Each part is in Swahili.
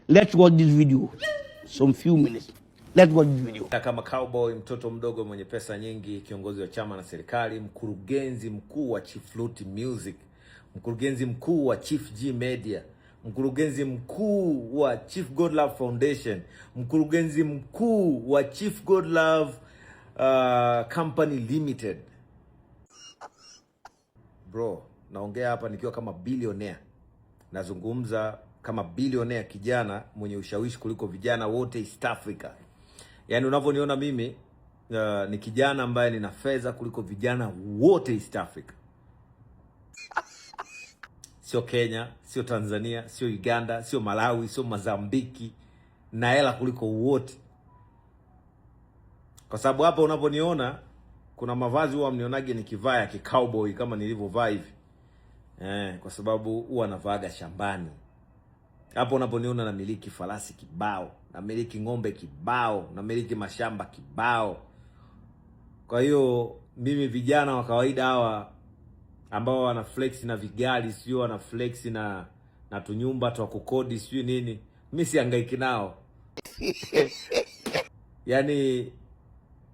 Let's watch this video. Some few minutes. Let's watch this video. Kama cowboy, mtoto mdogo mwenye pesa nyingi, kiongozi wa chama na serikali, mkurugenzi mkuu wa Chief Flute Music, mkurugenzi mkuu wa Chief G Media, mkurugenzi mkuu wa Chief Godlove Foundation, mkurugenzi mkuu wa Chief Godlove Company Limited. Bro, naongea hapa nikiwa kama billionaire. Nazungumza kama billionaire, kijana mwenye ushawishi kuliko vijana wote East Africa. Yaani unavyoniona mimi ni kijana ambaye nina fedha kuliko vijana wote East Africa. Sio Kenya, sio Tanzania, sio Uganda, sio Malawi, sio Mozambiki. Na hela kuliko wote. Kwa sababu hapa unaponiona kuna mavazi huwa mnionage nikivaa ya kicowboy kama nilivyovaa hivi. Kwa sababu huwa navaaga shambani. Hapo unaponiona namiliki farasi kibao, namiliki ng'ombe kibao, namiliki mashamba kibao. Kwa hiyo mimi vijana wa kawaida hawa ambao wana flex na vigari, sio wana flex na tunyumba twa kukodi sio nini, mimi sihangaiki nao. Yaani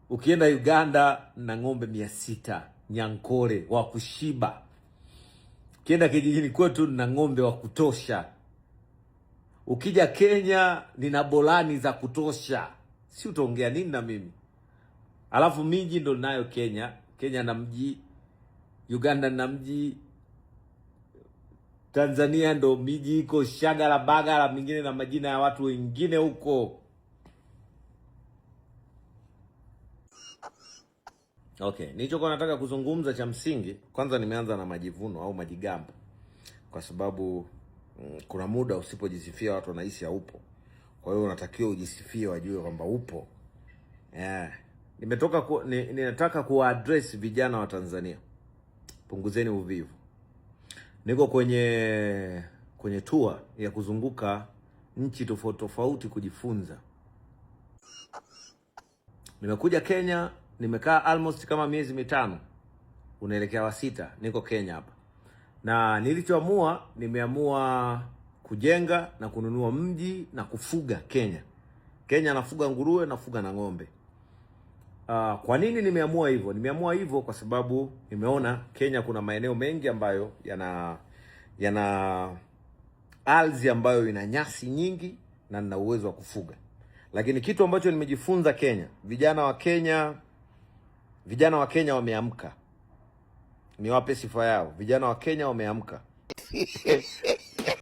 ukienda Uganda na ng'ombe 600 Nyankole wa kushiba. Ukienda kijijini kwetu na ng'ombe wa kutosha. Ukija Kenya nina bolani za kutosha. Si utaongea nini na mimi? Alafu miji ndo nayo Kenya. Kenya na mji, Uganda na mji, Tanzania ndo miji iko Shagala Bagala, mingine na majina ya watu wengine huko. Okay, nilichokuwa nataka kuzungumza cha msingi, kwanza nimeanza na majivuno au majigambo. Kwa sababu kuna muda usipojisifia watu wanahisi haupo. Kwa hiyo unatakiwa ujisifie, wajue kwamba upo. Ninataka kuaddress vijana wa Tanzania. Punguzeni uvivu. Niko kwenye tour ya kuzunguka nchi tofauti tofauti kujifunza. Nimekuja Kenya, nimekaa almost kama miezi 5. Unaelekea wa 6, niko Kenya hapa. Na nilichoamua, nimeamua kujenga na kununua mji na kufuga Kenya. Kenya nafuga nguruwe, nafuga na ng'ombe. Kwa nini nimeamua hivyo? Nimeamua hivyo kwa sababu nimeona Kenya kuna maeneo mengi ambayo yana ardhi ambayo ina nyasi nyingi na nina uwezo wa kufuga. Lakini kitu ambacho nimejifunza Kenya, vijana wa Kenya wameamka. Niwape sifa yao. Vijana wa Kenya wameamka.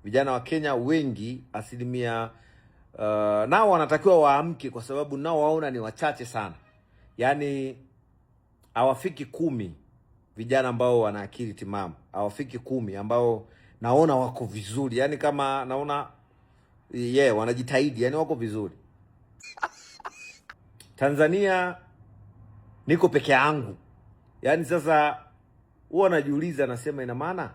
Vijana wa Kenya wengi, asilimia nao wanatakiwa waamke, kwa sababu nao waona ni wachache sana. Yaani hawafiki 10 vijana ambao wana akili timamu. Hawafiki 10 ambao naona wako vizuri. Yaani kama naona wanajitahidi, yaani wako vizuri. Tanzania niko peke yangu. Yaani sasa huwa najiuliza, nasema ina maana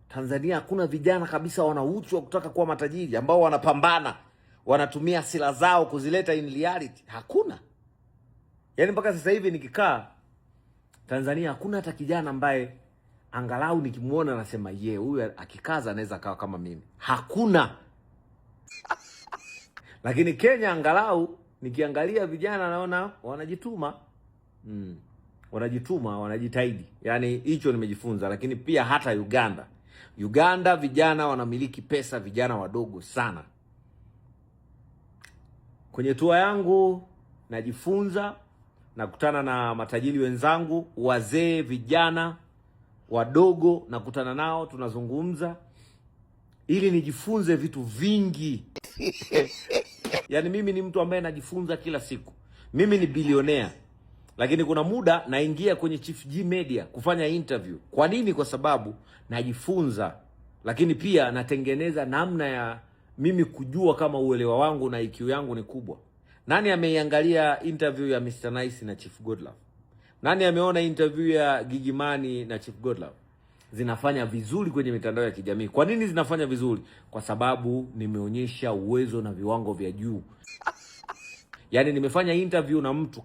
Tanzania hakuna vijana kabisa wana uchu wa kutaka kuwa matajiri, ambao wanapambana, wanatumia silaha zao kuzileta in reality? Hakuna. Yaani mpaka sasa hivi nikikaa Tanzania hakuna hata kijana ambaye angalau nikimuona nasema huyu akikaza anaweza kawa kama mimi. Hakuna. Lakini Kenya angalau nikiangalia vijana naona wanajituma. Wanajituma, wanajitahidi. Yaani hicho nimejifunza. Lakini pia hata Uganda vijana wanamiliki pesa, vijana wadogo sana. Kwenye tour yangu najifunza, nakutana na matajiri wenzangu, wazee, vijana, wadogo, nakutana nao, tunazungumza ili nijifunze vitu vingi. Yaani mimi ni mtu ambaye najifunza kila siku. Mimi ni billionaire. Lakini kuna muda naingia kwenye Chief G Media kufanya interview. Kwa nini? Kwa sababu najifunza. Lakini pia natengeneza namna ya mimi kujua kama uelewa wangu na IQ yangu ni kubwa. Nani ameiangalia interview ya Mr. Nice na Chief Godlove? Nani ameona interview ya Gigy Money na Chief Godlove? Zinafanya vizuri kwenye mitandao ya kijamii. Kwa nini zinafanya vizuri? Kwa sababu nimeonyesha uwezo na viwango vya juu. Yaani nimefanya interview na mtu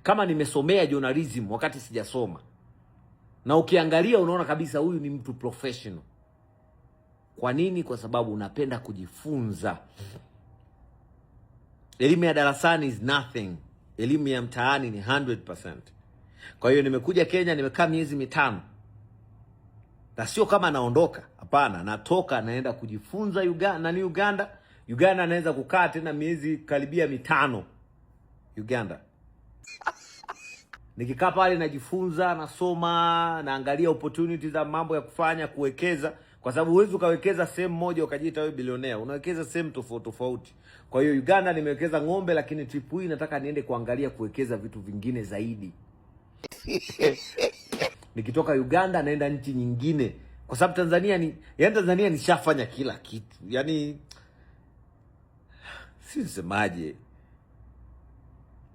kama nimesomea journalism wakati sijasoma. Na ukiangalia unaona kabisa huyu ni mtu professional. Kwa nini? Kwa sababu unapenda kujifunza. Elimu ya darasani is nothing. Elimu ya mtaani ni 100%. Kwa hiyo nimekuja Kenya, nimekaa miezi 5. Na sio kama naondoka, hapana, natoka naenda kujifunza Uganda. Uganda naweza kukaa tena miezi karibia 5 Uganda. Nikikaa pale najifunza, nasoma, naangalia opportunities za mambo ya kufanya, kuwekeza, kwa sababu huwezi ukawekeza sehemu moja ukajiita wewe bilionea. Unawekeza sehemu tofauti tofauti. Kwa hiyo Uganda nimewekeza ng'ombe, lakini trip hii nataka niende kuangalia kuwekeza vitu vingine zaidi. Nikitoka Uganda naenda nchi nyingine, kwa sababu Tanzania nishafanya kila kitu. Yaani sisemaje,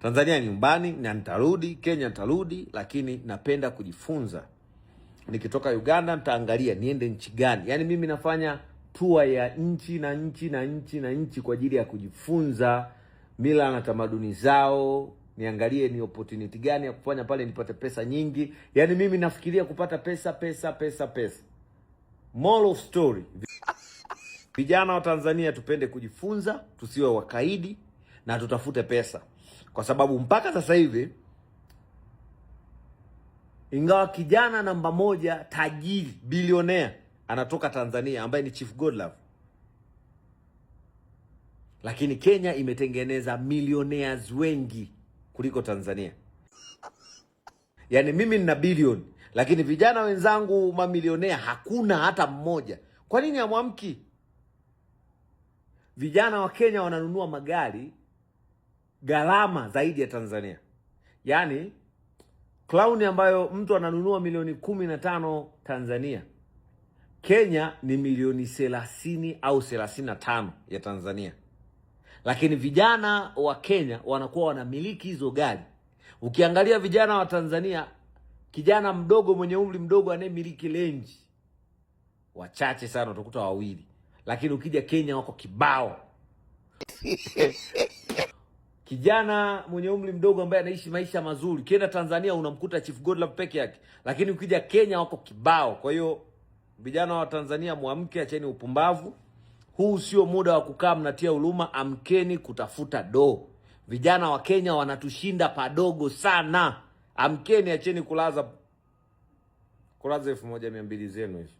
Tanzania ni nyumbani na nitarudi, Kenya nitarudi, lakini napenda kujifunza. Nikitoka Uganda nitaangalia niende nchi gani. Yaani mimi nafanya tour ya nchi na nchi kwa ajili ya kujifunza mila na tamaduni zao, niangalie ni opportunity gani ya kufanya pale nipate pesa nyingi. Yaani mimi nafikiria kupata pesa. Moral of story. Vijana wa Tanzania tupende kujifunza, tusiwe wakaidi na tutafute pesa. Kwa sababu mpaka sasa hivi, ingawa kijana namba 1 tajiri bilionea anatoka Tanzania ambaye ni Chief Godlove, lakini Kenya imetengeneza millionaires wengi kuliko Tanzania. Yaani mimi nina bilioni, lakini vijana wenzangu mamilionea hakuna hata mmoja. Kwa nini hamwamki? Vijana wa Kenya wananunua magari gharama zaidi ya Tanzania. Yaani Crown ambayo mtu ananunua milioni 15 Tanzania, Kenya ni milioni 30 au 35 ya Tanzania. Lakini vijana wa Kenya wanakuwa wanamiliki hizo gari. Ukiangalia vijana wa Tanzania, kijana mdogo mwenye umri mdogo anayemiliki Range wachache sana, utakuta 2. Lakini ukija Kenya wako kibao. Kijana mwenye umri mdogo ambaye anaishi maisha mazuri, kienda Tanzania unamkuta Chief Godlove peke yake, lakini ukija Kenya wako kibao. Kwa hiyo vijana wa Tanzania muamke, acheni upumbavu. Huu sio muda wa kukaa mnatia huruma, amkeni kutafuta do. Vijana wa Kenya wanatushinda padogo sana. Amkeni, acheni kulaza 1200 zenu hivi.